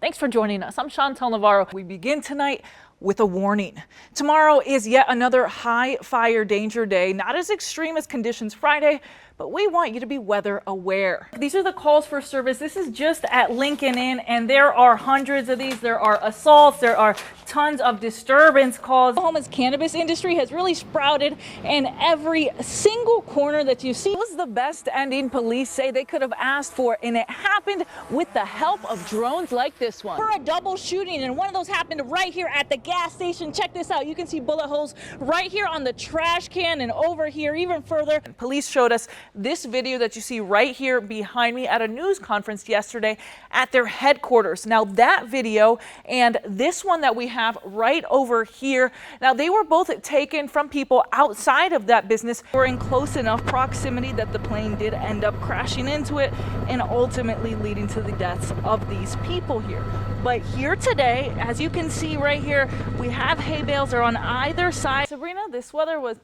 Thanks for joining us. I'm Chantelle Navarro. We begin tonight with a warning. Tomorrow is yet another high fire danger day, not as extreme as conditions Friday, but we want you to be weather aware. These are the calls for service. This is just at Lincoln Inn, and there are hundreds of these. There are assaults, there are tons of disturbance calls. Oklahoma's cannabis industry has really sprouted in every single corner that you see. It was the best ending police say they could have asked for, and it happened with the help of drones like this one. For a double shooting, and one of those happened right here at the gas station. Check this out. You can see bullet holes right here on the trash can and over here even further. Police showed us this video that you see right here behind me at a news conference yesterday at their headquarters. Now that video and this one that we have right over here, now they were both taken from people outside of that business. We're in close enough proximity that the plane did end up crashing into it and ultimately leading to the deaths of these people here. But here today, as you can see right here, we have hay bales are on either side. Sabrina, this weather was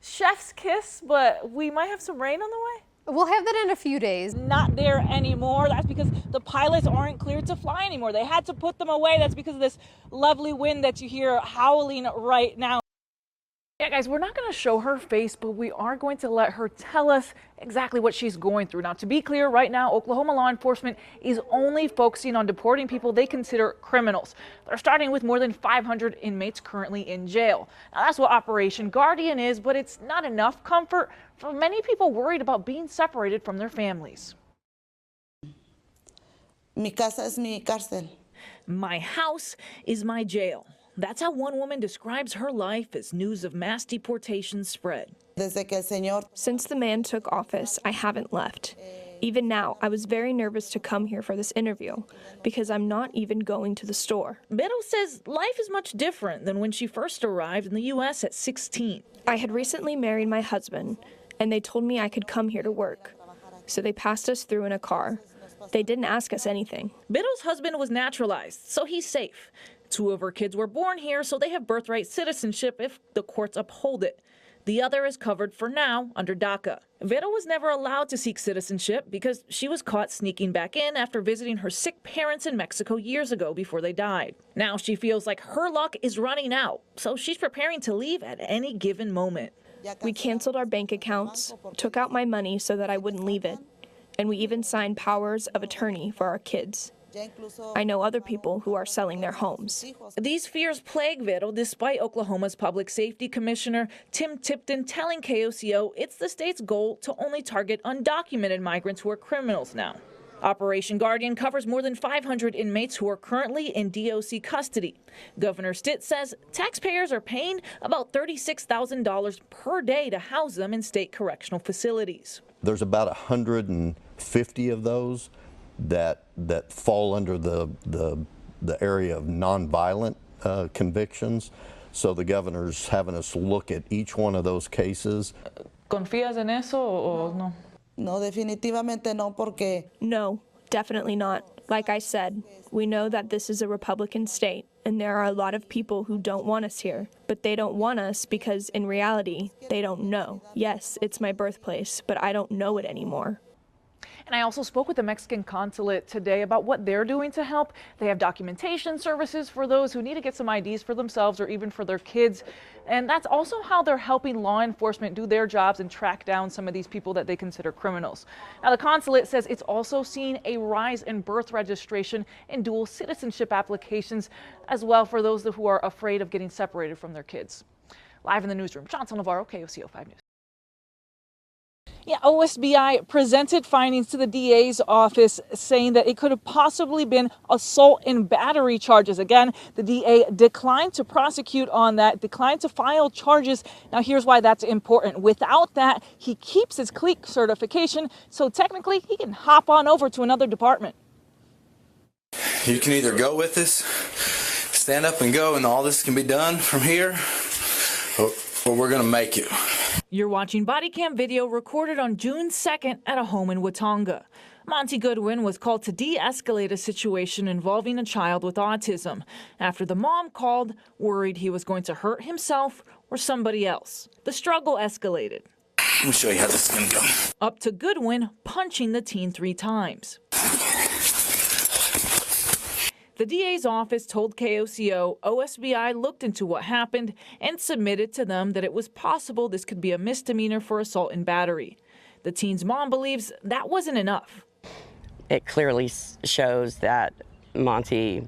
chef's kiss, but we might have some rain on the way. We'll have that in a few days. Not there anymore. That's because the pilots aren't cleared to fly anymore. They had to put them away. That's because of this lovely wind that you hear howling right now. Yeah, guys, we're not going to show her face, but we are going to let her tell us exactly what she's going through. Now, to be clear, right now, Oklahoma law enforcement is only focusing on deporting people they consider criminals. They're starting with more than 500 inmates currently in jail. Now, that's what Operation Guardian is, but it's not enough comfort for many people worried about being separated from their families. Mi casa es mi cárcel. My house is my jail. That's how one woman describes her life as news of mass deportations spread. Since the man took office, I haven't left. Even now, I was very nervous to come here for this interview because I'm not even going to the store. Beto says life is much different than when she first arrived in the U.S. at 16. I had recently married my husband, and they told me I could come here to work. So they passed us through in a car. They didn't ask us anything. Beto's husband was naturalized, so he's safe. 2 of her kids were born here, so they have birthright citizenship if the courts uphold it. The other is covered for now under DACA. Beto was never allowed to seek citizenship because she was caught sneaking back in after visiting her sick parents in Mexico years ago before they died. Now she feels like her luck is running out, so she's preparing to leave at any given moment. We canceled our bank accounts, took out my money so that I wouldn't leave it, and we even signed powers of attorney for our kids. I know other people who are selling their homes. These fears plague Beto, despite Oklahoma's Public Safety Commissioner Tim Tipton telling KOCO it's the state's goal to only target undocumented migrants who are criminals now. Operation Guardian covers more than 500 inmates who are currently in DOC custody. Governor Stitt says taxpayers are paying about $36,000 per day to house them in state correctional facilities. There's about 150 of those that fall under the area of nonviolent convictions. So the governor's having us look at each one of those cases. ¿Confías en eso o no? No, definitivamente no, porque... No, definitely not. Like I said, we know that this is a Republican state, and there are a lot of people who don't want us here. But they don't want us because, in reality, they don't know. Yes, it's my birthplace, but I don't know it anymore. And I also spoke with the Mexican consulate today about what they're doing to help. They have documentation services for those who need to get some IDs for themselves or even for their kids. And that's also how they're helping law enforcement do their jobs and track down some of these people that they consider criminals. Now, the consulate says it's also seen a rise in birth registration and dual citizenship applications as well for those who are afraid of getting separated from their kids. Live in the newsroom, Chantelle Navarro, KOCO 5 News. Yeah, OSBI presented findings to the DA's office saying that it could have possibly been assault and battery charges. Again, the DA declined to prosecute on that, declined to file charges. Now, here's why that's important. Without that, he keeps his CLEAC certification, so technically he can hop on over to another department. You can either go with us, stand up and go, and all this can be done from here, or we're going to make you. You're watching body cam video recorded on June 2nd at a home in Watonga. Monty Goodwin was called to de-escalate a situation involving a child with autism after the mom called, worried he was going to hurt himself or somebody else. The struggle escalated. Let me show you how this is going to go. Up to Goodwin punching the teen 3 times. The DA's office told KOCO OSBI looked into what happened and submitted to them that it was possible this could be a misdemeanor for assault and battery. The teen's mom believes that wasn't enough. It clearly shows that Monty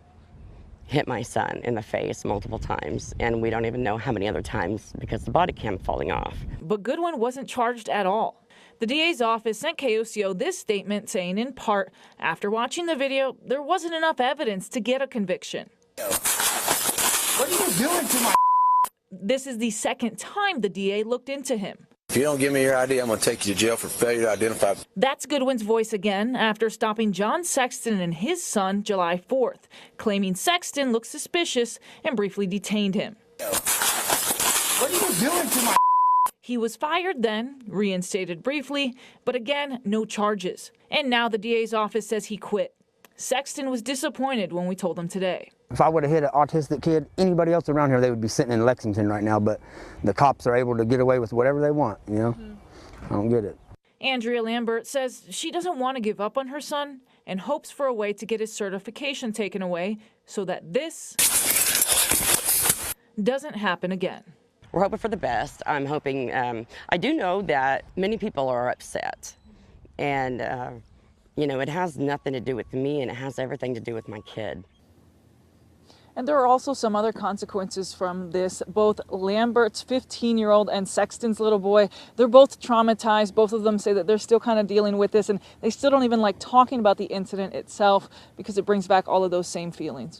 hit my son in the face multiple times, and we don't even know how many other times because the body cam falling off. But Goodwin wasn't charged at all. The DA's office sent KOCO this statement saying, in part, after watching the video, there wasn't enough evidence to get a conviction. What are you doing to my? This is the second time the DA looked into him. If you don't give me your ID, I'm going to take you to jail for failure to identify. That's Goodwin's voice again after stopping John Sexton and his son July 4th, claiming Sexton looked suspicious and briefly detained him. What are you doing to my? He was fired then, reinstated briefly, but again, no charges. And now the DA's office says he quit. Sexton was disappointed when we told him today. If I would have hit an autistic kid, anybody else around here, they would be sitting in Lexington right now, but the cops are able to get away with whatever they want, you know? I don't get it. Andrea Lambert says she doesn't want to give up on her son and hopes for a way to get his certification taken away so that this doesn't happen again. We're hoping for the best. I'm hoping, I do know that many people are upset, and you know, it has nothing to do with me, and it has everything to do with my kid. And there are also some other consequences from this. Both Lambert's 15-year-old and Sexton's little boy, they're both traumatized. Both of them say that they're still kind of dealing with this, and they still don't even like talking about the incident itself because it brings back all of those same feelings.